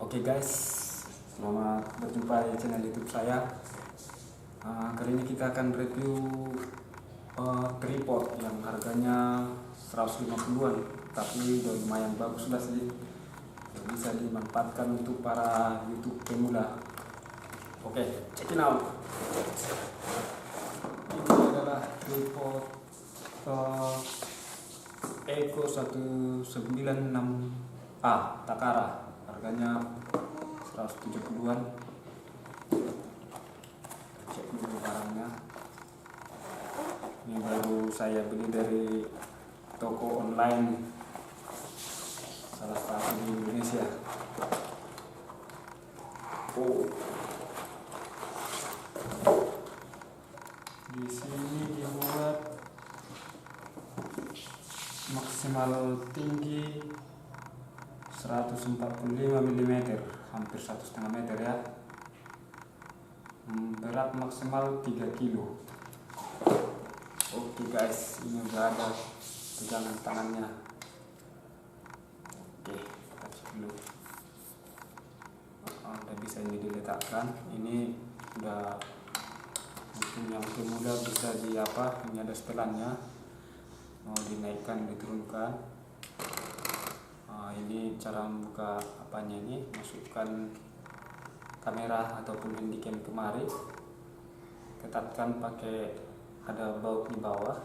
Oke guys, selamat berjumpa di channel YouTube saya. Kali ini kita akan review tripod yang harganya 150-an, tapi udah lumayan bagus lah sih. Bisa dimanfaatkan untuk para YouTube pemula. Oke, check it out. Ini adalah tripod Eco 196A Takara. Harganya 170-an. Cek dulu barangnya. Ini baru saya beli dari toko online salah satu di Indonesia. Di sini dibuat maksimal tinggi 145 mm, hampir 1,5 meter ya. Berat maksimal 3 kilo. Oke guys, ini udah ada pegangan tangannya. Oke, kita cek dulu. Udah bisa ini diletakkan. Ini udah mungkin yang pemula bisa di apa? Ini ada setelannya. Mau dinaikkan, diturunkan. Ini cara membuka apanya, ini masukkan kamera ataupun handycam kemari, ketatkan pakai ada baut di bawah,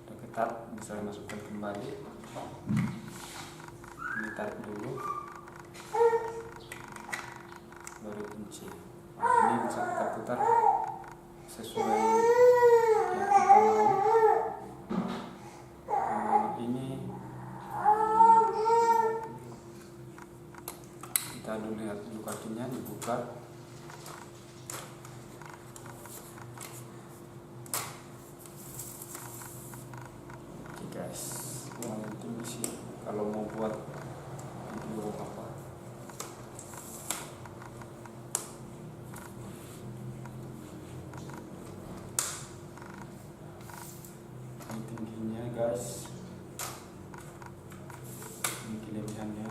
udah ketat, bisa masukkan kembali. Ini tarik dulu baru kunci. Ini bisa kita putar sesuai yang kita mau. Ini kita dulu lihat dulu kakinya dibuka. Oke guys, lumayan tinggi sih kalau mau buat video apa. Ini tingginya guys, ini kelebihannya.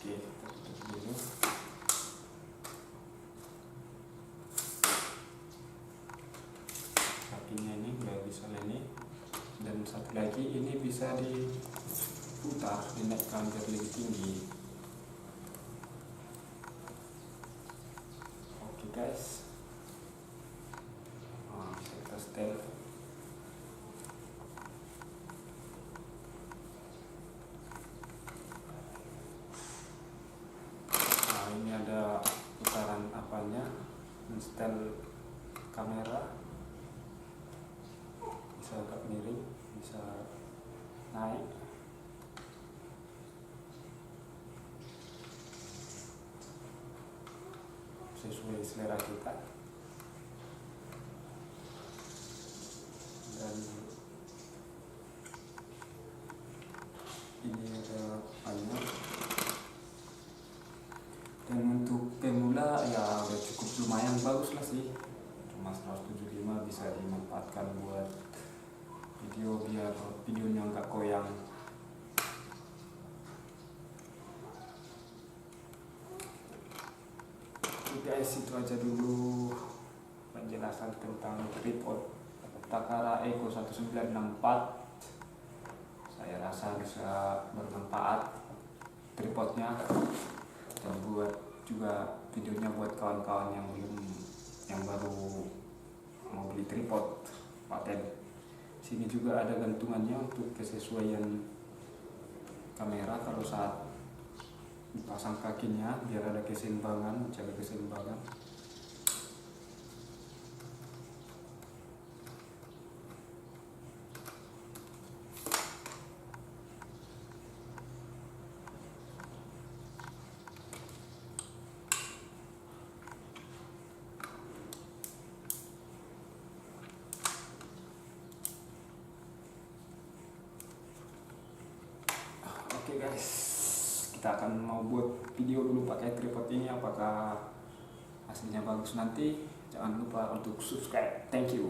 Oke, kita tutup dulu. Kakinya ini nggak bisa ini, dan satu lagi ini bisa diputar, dinaikkan biar lebih tinggi. Oke guys, bisa kita setel. Ini ada putaran apanya, setel kamera, bisa agak miring, bisa naik. Sesuai selera kita. Dan ini ada apanya. Dan untuk pemula ya udah cukup lumayan bagus lah sih, cuma 175 bisa dimanfaatkan buat video biar videonya nggak koyang. Oke guys, itu aja dulu penjelasan tentang tripod Takara Eco 1964. Saya rasa bisa bermanfaat tripodnya, dan buat juga videonya buat kawan-kawan yang baru mau beli tripod paten. Sini juga ada gantungannya untuk kesesuaian kamera kalau saat dipasang kakinya, biar ada keseimbangan, jaga keseimbangan. Oke guys, kita akan mau buat video dulu pakai tripod ini, apakah hasilnya bagus nanti. Jangan lupa untuk subscribe. Thank you.